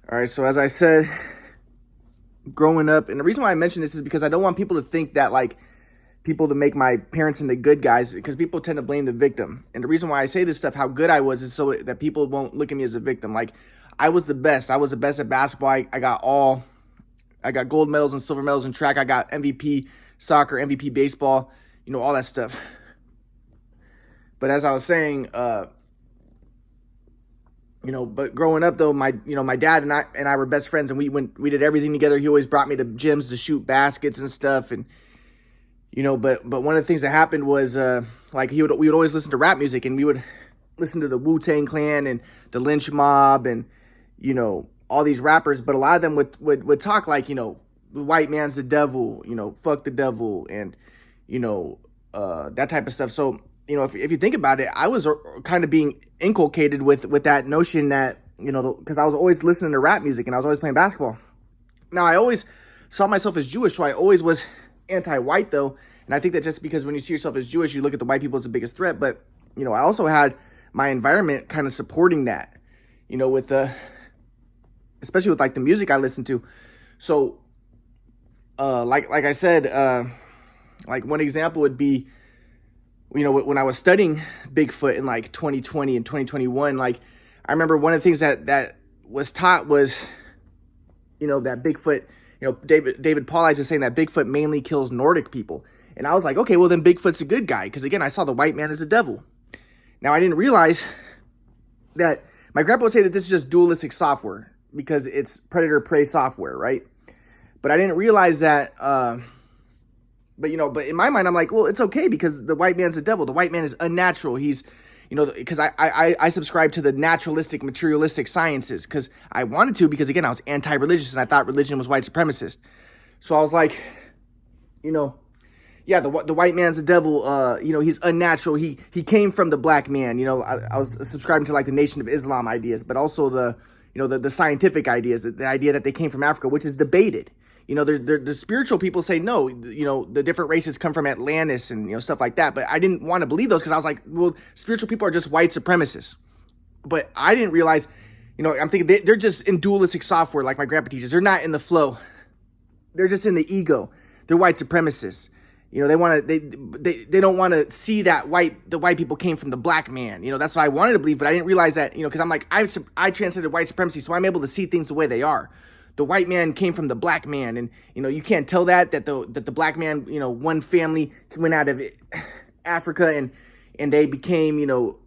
All right, so as I said, growing up, and the reason why I mention this is because I don't want people to think that like people to make my parents into good guys, because people tend to blame the victim. And the reason why I say this stuff, how good I was, is so that people won't look at me as a victim. Like I was the best. I was the best at basketball. I got gold medals and silver medals in track. I got MVP soccer, MVP baseball, all that stuff. But as I was saying, but growing up though, my dad and I were best friends, and we did everything together. He always brought me to gyms to shoot baskets and stuff, and but one of the things that happened was we would always listen to rap music, and we would listen to the Wu-Tang Clan and the Lynch Mob and all these rappers, but a lot of them would talk like the white man's the devil, fuck the devil, and that type of stuff. So if you think about it, I was kind of being inculcated with that notion that, because I was always listening to rap music and I was always playing basketball. Now, I always saw myself as Jewish, so I always was anti-white, though. And I think that just because when you see yourself as Jewish, you look at the white people as the biggest threat. But, I also had my environment kind of supporting that, especially with like the music I listened to. So, like I said, like one example would be, when I was studying Bigfoot in like 2020 and 2021, like I remember one of the things that was taught was, that Bigfoot, David Paulides was saying that Bigfoot mainly kills Nordic people. And I was like, okay, well then Bigfoot's a good guy. Because again, I saw the white man as a devil. Now I didn't realize that my grandpa would say that this is just dualistic software because it's predator-prey software, right? But I didn't realize that, but in my mind, I'm like, well, it's okay because the white man's the devil. The white man is unnatural. He's, because I subscribe to the naturalistic, materialistic sciences because I wanted to, because again, I was anti-religious and I thought religion was white supremacist. So I was like, yeah, the white man's the devil. He's unnatural. He came from the black man. I was subscribing to like the Nation of Islam ideas, but also the scientific ideas, the idea that they came from Africa, which is debated. The spiritual people say no, the different races come from Atlantis and, stuff like that. But I didn't want to believe those because I was like, well, spiritual people are just white supremacists. But I didn't realize, I'm thinking they're just in dualistic software like my grandpa teaches. They're not in the flow. They're just in the ego. They're white supremacists. They don't want to see that the white people came from the black man. That's what I wanted to believe. But I didn't realize that, because I'm like, I transcended white supremacy. So I'm able to see things the way they are. The white man came from the black man, and you can't tell that the black man, one family went out of Africa and they became,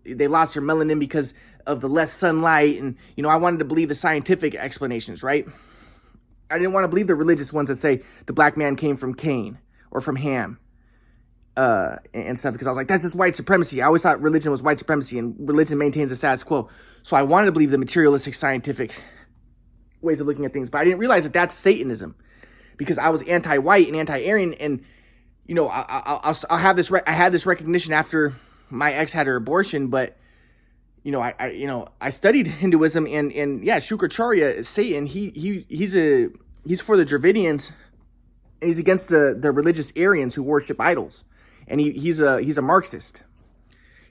they lost their melanin because of the less sunlight, and I wanted to believe the scientific explanations, right? I didn't want to believe the religious ones that say the black man came from Cain or from Ham, and stuff, because I was like, that's just white supremacy. I always thought religion was white supremacy, and religion maintains the status quo. So I wanted to believe the materialistic, scientific ways of looking at things, but I didn't realize that that's Satanism, because I was anti-white and anti-Aryan, and I'll have this. I had this recognition after my ex had her abortion, but I studied Hinduism, and yeah, Shukracharya is Satan. He's for the Dravidians, and he's against the religious Aryans who worship idols, and he's a Marxist,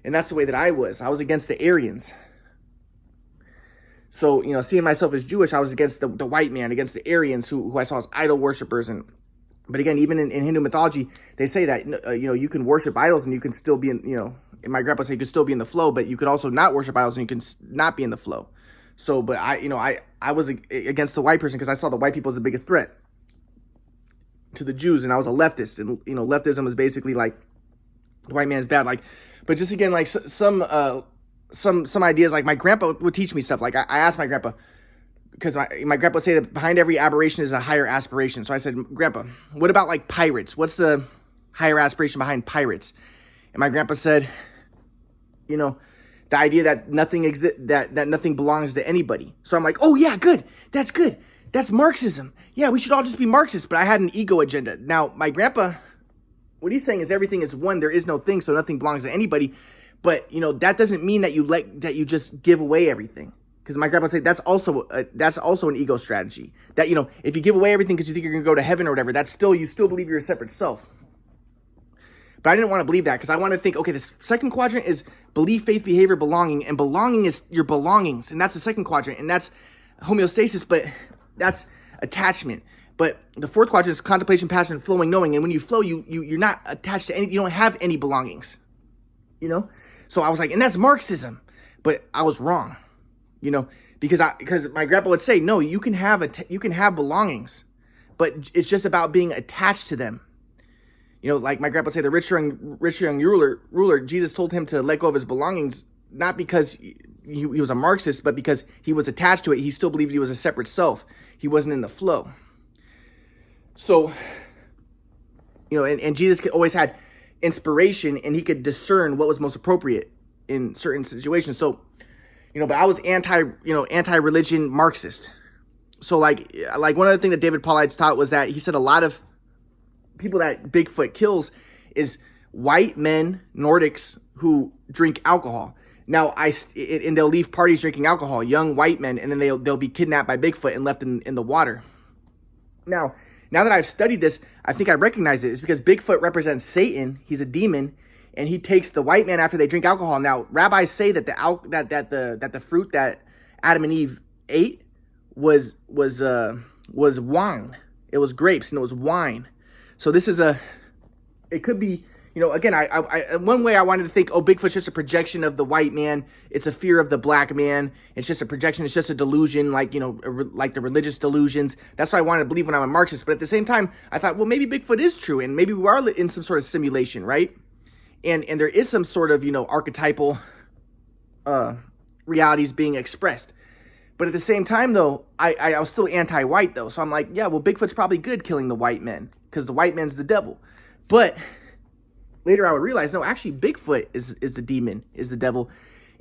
and that's the way that I was. I was against the Aryans. So, seeing myself as Jewish, I was against the white man, against the Aryans who I saw as idol worshipers. But again, even in Hindu mythology, they say that, you can worship idols and you can still be in my grandpa said you could still be in the flow, but you could also not worship idols and you can not be in the flow. So, but I was against the white person because I saw the white people as the biggest threat to the Jews, and I was a leftist. And, leftism was basically like the white man is bad. Like, but just again, like some ideas, like my grandpa would teach me stuff. Like I asked my grandpa, because my grandpa would say that behind every aberration is a higher aspiration. So I said, Grandpa, what about like pirates? What's the higher aspiration behind pirates? And my grandpa said, the idea that nothing exists, that nothing belongs to anybody. So I'm like, oh yeah, good. That's good. That's Marxism. Yeah, we should all just be Marxists. But I had an ego agenda. Now my grandpa, what he's saying is everything is one. There is no thing, so nothing belongs to anybody. But, that doesn't mean that you just give away everything. Because my grandpa said that's also an ego strategy. That, if you give away everything because you think you're going to go to heaven or whatever, you still believe you're a separate self. But I didn't want to believe that, because I wanted to think, okay, this second quadrant is belief, faith, behavior, belonging. And belonging is your belongings. And that's the second quadrant. And that's homeostasis, but that's attachment. But the fourth quadrant is contemplation, passion, flowing, knowing. And when you flow, you're not attached to any, you don't have any belongings, you know? So I was like, and that's Marxism. But I was wrong, you know, because my grandpa would say, no, you can have belongings, but it's just about being attached to them. You know, like my grandpa would say, the rich young ruler, Jesus told him to let go of his belongings, not because he was a Marxist, but because he was attached to it. He still believed he was a separate self. He wasn't in the flow. So, you know, and Jesus always had inspiration, and he could discern what was most appropriate in certain situations. So, you know, but I was anti-religion Marxist. So like one other thing that David Paulides taught was that he said a lot of people that Bigfoot kills is white men, Nordics, who drink alcohol. Now, and they'll leave parties drinking alcohol, young white men, and then they'll be kidnapped by Bigfoot and left in the water. Now that I've studied this, I think I recognize it. It's because Bigfoot represents Satan. He's a demon, and he takes the white man after they drink alcohol. Now, rabbis say that the fruit that Adam and Eve ate was wine. It was grapes, and it was wine. So this is it could be, you know, again, I one way I wanted to think, oh, Bigfoot's just a projection of the white man. It's a fear of the black man. It's just a projection. It's just a delusion, like, you know, like the religious delusions. That's what I wanted to believe when I'm a Marxist. But at the same time, I thought, well, maybe Bigfoot is true, and maybe we are in some sort of simulation, right? And there is some sort of, you know, archetypal realities being expressed. But at the same time, though, I was still anti-white, though. So I'm like, yeah, well, Bigfoot's probably good killing the white men, because the white man's the devil. But later I would realize, no, actually Bigfoot is the demon, is the devil.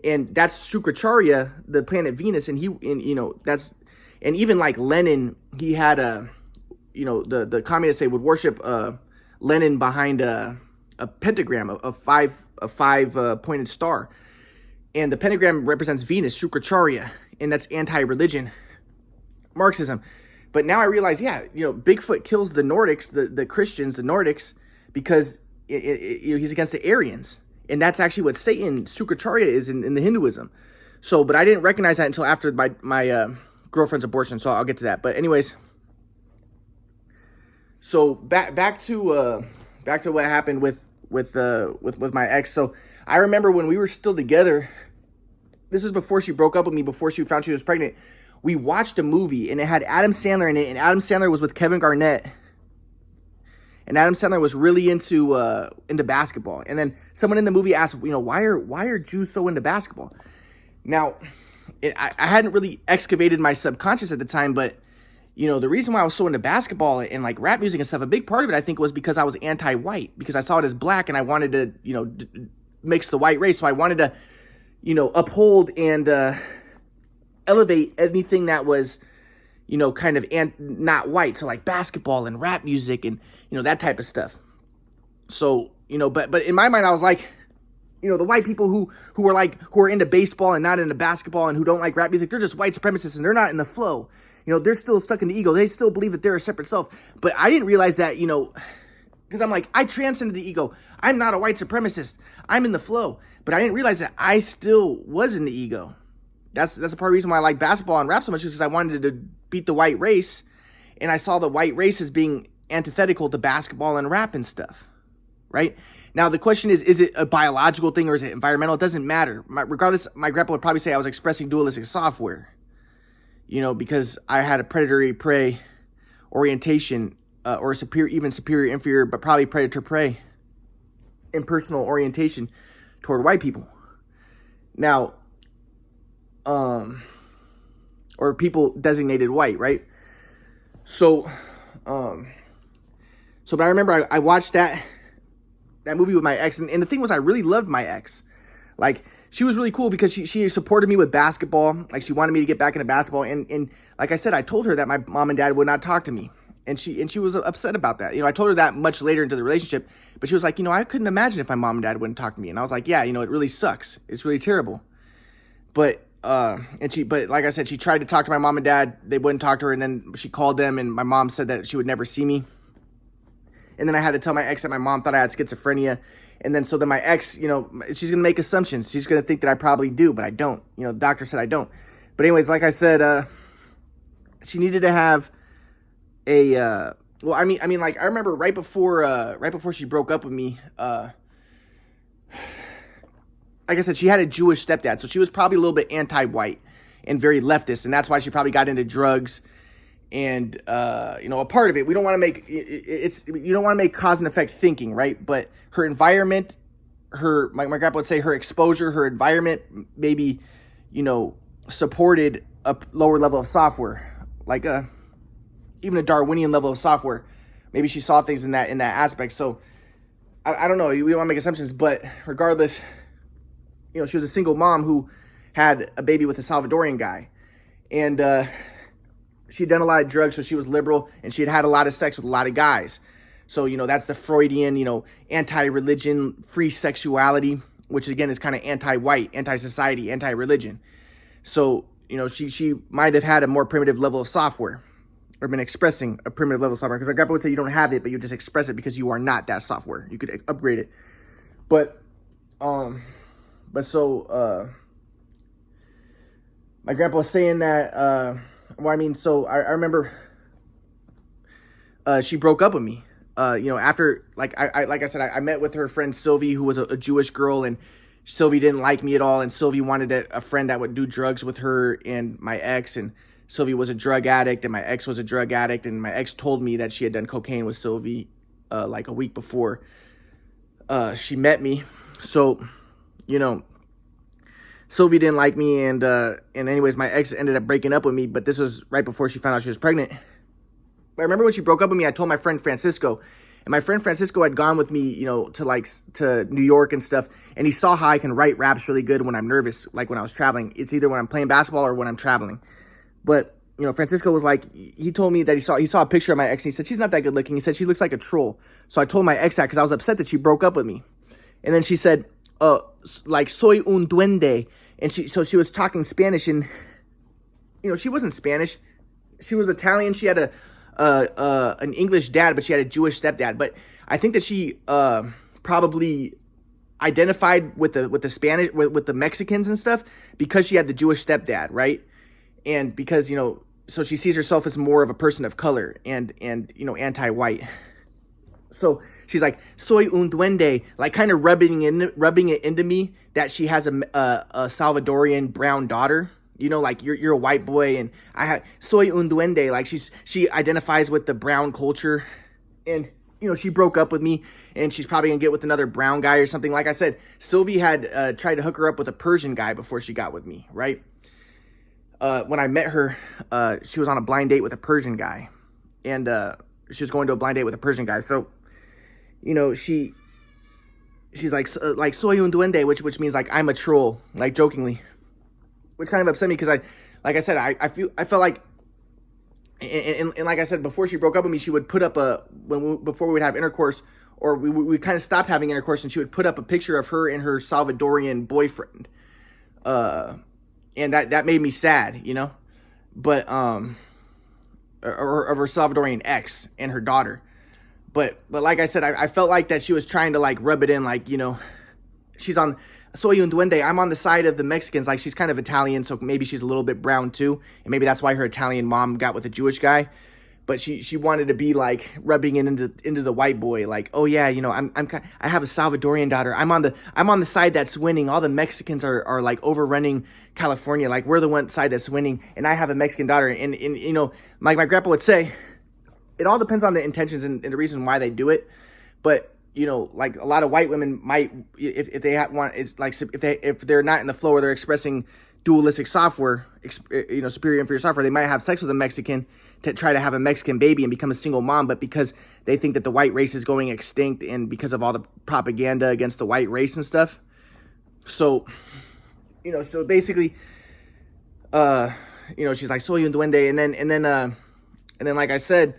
And that's Shukracharya, the planet Venus. And and even like Lenin, he had the communists, they would worship Lenin behind a pentagram, a five pointed star. And the pentagram represents Venus, Shukracharya, and that's anti-religion Marxism. But now I realize, yeah, you know, Bigfoot kills the Nordics, the Christians, the Nordics, because he's against the Aryans. And that's actually what Satan, Shukracharya, is in the Hinduism. So, but I didn't recognize that until after my girlfriend's abortion, so I'll get to that. But anyways, so back to what happened with my ex. So I remember when we were still together, this was before she broke up with me, before she found she was pregnant. We watched a movie, and it had Adam Sandler in it, and Adam Sandler was with Kevin Garnett. And Adam Sandler was really into basketball. And then someone in the movie asked, you know, why are Jews so into basketball? Now, I hadn't really excavated my subconscious at the time, but, you know, the reason why I was so into basketball and like rap music and stuff, a big part of it, I think, was because I was anti-white, because I saw it as black, and I wanted to, you know, mix the white race. So I wanted to, you know, uphold and elevate anything that was, you know, kind of not white. So like basketball and rap music and, you know, that type of stuff. So, you know, but in my mind, I was like, you know, the white people who are into baseball and not into basketball and who don't like rap music, they're just white supremacists and they're not in the flow. You know, they're still stuck in the ego. They still believe that they're a separate self. But I didn't realize that, you know, because I'm like, I transcended the ego. I'm not a white supremacist. I'm in the flow. But I didn't realize that I still was in the ego. That's a part of the reason why I like basketball and rap so much, is because I wanted to beat the white race. And I saw the white race as being antithetical to basketball and rap and stuff, right? Now, the question is it a biological thing or is it environmental? It doesn't matter. Regardless, my grandpa would probably say I was expressing dualistic software, you know, because I had a predatory-prey orientation, or even superior-inferior, but probably predator-prey impersonal orientation toward white people. Now, or people designated white, right? So, but I remember I watched that movie with my ex, and the thing was, I really loved my ex. Like, she was really cool because she supported me with basketball. Like, she wanted me to get back into basketball, and like I said, I told her that my mom and dad would not talk to me, and she was upset about that. You know, I told her that much later into the relationship, but she was like, you know, I couldn't imagine if my mom and dad wouldn't talk to me, and I was like, yeah, you know, it really sucks. It's really terrible. But like I said, she tried to talk to my mom and dad. They wouldn't talk to her, and then she called them, and my mom said that she would never see me. And then I had to tell my ex that my mom thought I had schizophrenia. And then so then my ex, you know, she's going to make assumptions. She's going to think that I probably do, but I don't. You know, the doctor said I don't. But anyways, like I said, she needed to have a well, like I remember right before she broke up with me, like I said, she had a Jewish stepdad, so she was probably a little bit anti-white and very leftist, and that's why she probably got into drugs. And a part of it, we don't want to make you don't want to make cause and effect thinking, right? But her environment, my grandpa would say, her exposure, her environment, maybe, supported a lower level of software, like even a Darwinian level of software. Maybe she saw things in that aspect. So I don't know. We don't want to make assumptions, but regardless, she was a single mom who had a baby with a Salvadorian guy, and she'd done a lot of drugs, so she was liberal, and she had a lot of sex with a lot of guys. So, that's the Freudian, anti-religion, free sexuality, which again is kind of anti-white, anti-society, anti-religion. So, she might have had a more primitive level of software, or been expressing a primitive level of software, because our grandpa would say you don't have it, but you just express it because you are not that software. You could upgrade it. But so my grandpa was saying that, so I remember she broke up with me. After, like I said, I met with her friend Sylvie, who was a Jewish girl, and Sylvie didn't like me at all, and Sylvie wanted a friend that would do drugs with her and my ex, and Sylvie was a drug addict, and my ex was a drug addict, and my ex told me that she had done cocaine with Sylvie like a week before she met me. So, Sylvie didn't like me, and anyways, my ex ended up breaking up with me, but this was right before she found out she was pregnant. But I remember when she broke up with me, I told my friend Francisco, and my friend Francisco had gone with me, to New York and stuff, and he saw how I can write raps really good when I'm nervous, like when I was traveling. It's either when I'm playing basketball or when I'm traveling. But, Francisco was like, he told me that he saw a picture of my ex, and he said, she's not that good looking. He said, she looks like a troll. So I told my ex that because I was upset that she broke up with me. And then she said, soy un duende. And she was talking Spanish, and, she wasn't Spanish. She was Italian. She had an English dad, but she had a Jewish stepdad. But I think that she probably identified with the Spanish, with the Mexicans and stuff, because she had the Jewish stepdad, right? And because, so she sees herself as more of a person of color and anti-white. So she's like, soy un duende, like kind of rubbing it into me that she has a Salvadorian brown daughter. Like you're a white boy, and I have soy un duende, like she identifies with the brown culture, and she broke up with me, and she's probably gonna get with another brown guy or something. Like I said, Sylvie had tried to hook her up with a Persian guy before she got with me, right? When I met her, she was on a blind date with a Persian guy, and she was going to a blind date with a Persian guy. So, she's like soy un duende, which means like I'm a troll, like jokingly, which kind of upset me because I felt like, and like I said, before she broke up with me, she would put up before we would have intercourse, or we kind of stopped having intercourse, and she would put up a picture of her and her Salvadorian boyfriend. And that made me sad, but, or of her Salvadorian ex and her daughter. But like I said, I felt like that she was trying to like rub it in, like, she's on soy un duende. I'm on the side of the Mexicans. Like, she's kind of Italian, so maybe she's a little bit brown too. And maybe that's why her Italian mom got with a Jewish guy. But she wanted to be like rubbing it into the white boy, like, oh yeah, I have a Salvadorian daughter. I'm on the side that's winning. All the Mexicans are like overrunning California. Like, we're the one side that's winning, and I have a Mexican daughter. And like my grandpa would say, it all depends on the intentions and the reason why they do it. But like a lot of white women might, if they want, it's like if they're not in the flow or they're expressing dualistic software, superior inferior software, they might have sex with a Mexican to try to have a Mexican baby and become a single mom. But because they think that the white race is going extinct, and because of all the propaganda against the white race and stuff, so so basically, she's like soy un duende, and then like I said,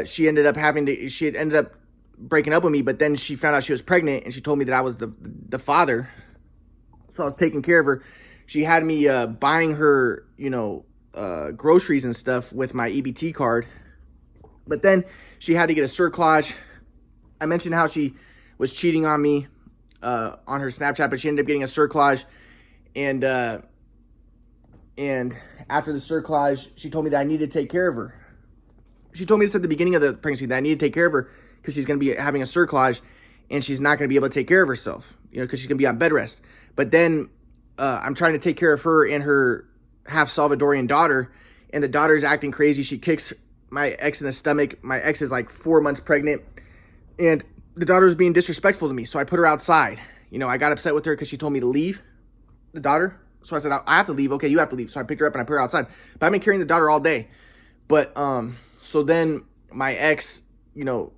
she ended up breaking up with me. But then she found out she was pregnant, and she told me that I was the father, so I was taking care of her. She had me buying her, groceries and stuff with my EBT card. But then she had to get a cerclage. I mentioned how she was cheating on me on her Snapchat, but she ended up getting a cerclage. And And after the cerclage, she told me that I needed to take care of her. She told me this at the beginning of the pregnancy, that I needed to take care of her because she's going to be having a cerclage and she's not going to be able to take care of herself, because she's going to be on bed rest. But then I'm trying to take care of her and her half Salvadorian daughter, and the daughter is acting crazy. She kicks my ex in the stomach. My ex is like 4 months pregnant, and the daughter is being disrespectful to me. So I put her outside. I got upset with her because she told me to leave the daughter. So I said, I have to leave. Okay, you have to leave. So I picked her up and I put her outside. But I've been carrying the daughter all day. But so then my ex,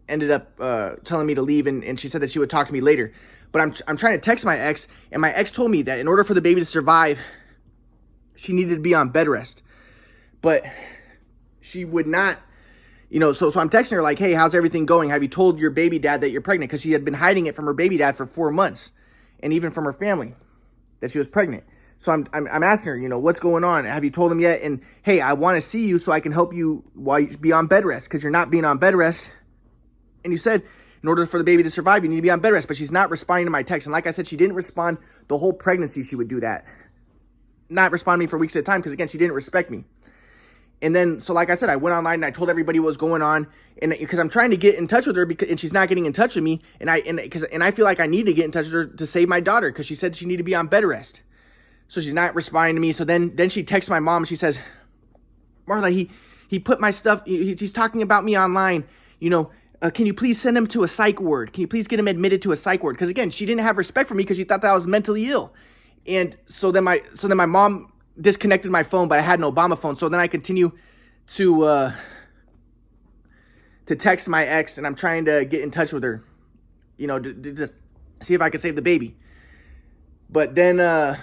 ended up telling me to leave, and she said that she would talk to me later. But I'm trying to text my ex, and my ex told me that in order for the baby to survive, she needed to be on bed rest. But she would not, so I'm texting her like, hey, how's everything going? Have you told your baby dad that you're pregnant? Because she had been hiding it from her baby dad for 4 months, and even from her family, that she was pregnant. So I'm asking her, what's going on? Have you told him yet? And hey, I want to see you so I can help you while you be on bed rest, because you're not being on bed rest. And you said in order for the baby to survive, you need to be on bed rest. But she's not responding to my text. And like I said, she didn't respond the whole pregnancy. She would do that, not respond to me for weeks at a time, because again, she didn't respect me. And then, so like I said, I went online and I told everybody what was going on, and because I'm trying to get in touch with her, and she's not getting in touch with me, and I feel like I need to get in touch with her to save my daughter, because she said she needed to be on bed rest. So she's not responding to me. So then she texts my mom and she says, Marla, he put my stuff, he's talking about me online, can you please send him to a psych ward? Can you please get him admitted to a psych ward? Because again, she didn't have respect for me because she thought that I was mentally ill. And so then my mom disconnected my phone, but I had an Obama phone. So then I continue to text my ex, and I'm trying to get in touch with her, to just see if I could save the baby. But then, and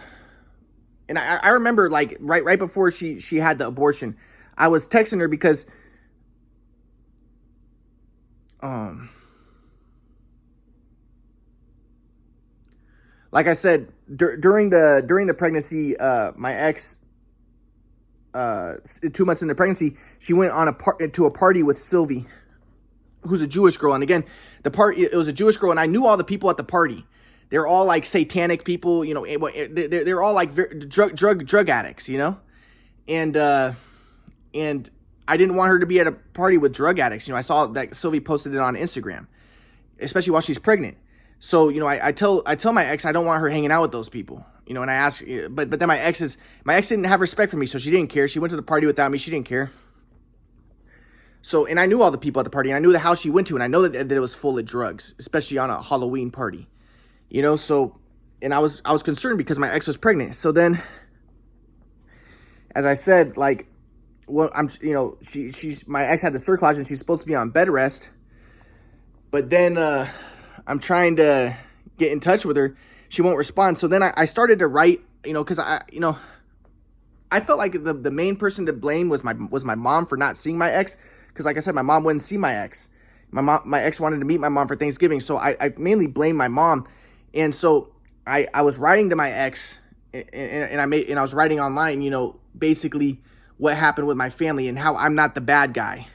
I remember like right before she had the abortion, I was texting her because, like I said, during the pregnancy, my ex, 2 months into pregnancy, she went on to a party with Sylvie, who's a Jewish girl. And again, it was a Jewish girl, and I knew all the people at the party. They're all like satanic people, they're all like drug addicts, and I didn't want her to be at a party with drug addicts. I saw that Sylvie posted it on Instagram, especially while she's pregnant. So, I tell my ex I don't want her hanging out with those people, and I ask, but then my ex didn't have respect for me, so she didn't care. She went to the party without me. She didn't care. So, and I knew all the people at the party, and I knew the house she went to, and I know that it was full of drugs, especially on a Halloween party, so, and I was concerned because my ex was pregnant. So then, as I said, like, well, my ex had the cerclage and she's supposed to be on bed rest, but then, I'm trying to get in touch with her. She won't respond. So then I started to write, because I felt like the main person to blame was my mom for not seeing my ex. Because like I said, my mom wouldn't see my ex. My ex wanted to meet my mom for Thanksgiving. So I mainly blame my mom. And so I was writing to my ex, and I was writing online, basically what happened with my family and how I'm not the bad guy,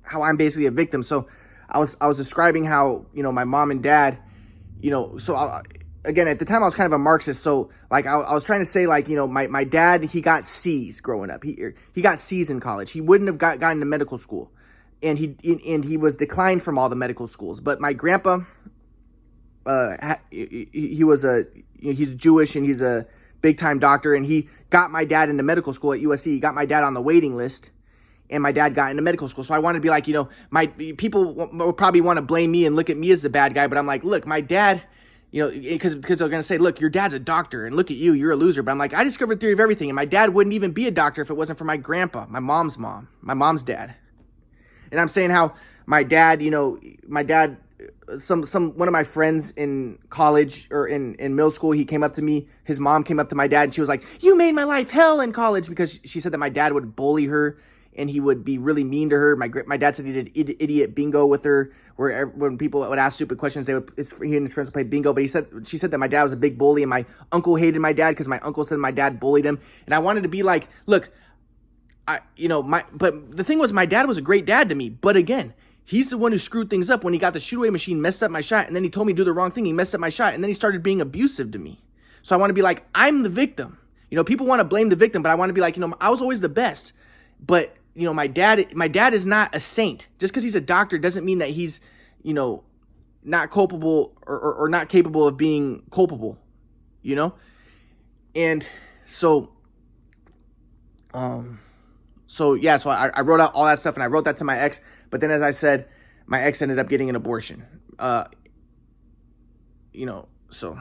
how I'm basically a victim. So I was describing how, my mom and dad, again, at the time I was kind of a Marxist. So like, I was trying to say like, my dad, he got C's growing up. He got C's in college. He wouldn't have gotten to medical school, and he was declined from all the medical schools. But my grandpa, he's Jewish, and he's a big time doctor. And he got my dad into medical school at USC. He got my dad on the waiting list, and my dad got into medical school. So I wanted to be like, my people will probably want to blame me and look at me as the bad guy. But I'm like, look, my dad, because they're going to say, look, your dad's a doctor, and look at you, you're a loser. But I'm like, I discovered theory of everything. And my dad wouldn't even be a doctor if it wasn't for my grandpa, my mom's dad. And I'm saying how my dad, one of my friends in college or in middle school, he came up to me, his mom came up to my dad, and she was like, you made my life hell in college, because she said that my dad would bully her and he would be really mean to her. My dad said he did idiot bingo with her, where when people would ask stupid questions, he and his friends would play bingo. But she said that my dad was a big bully, and my uncle hated my dad because my uncle said my dad bullied him. And I wanted to be like, look, but the thing was, my dad was a great dad to me. But again, he's the one who screwed things up when he got the shoot away machine, messed up my shot, and then he told me to do the wrong thing. He messed up my shot, and then he started being abusive to me. So I want to be like, I'm the victim. You know, people want to blame the victim, but I want to be like, you know, I was always the best. But, you know, my dad is not a saint. Just because he's a doctor doesn't mean that he's, you know, not culpable or not capable of being culpable, you know? And so, yeah, so I wrote out all that stuff and I wrote that to my ex. But then, as I said, my ex ended up getting an abortion. You know, so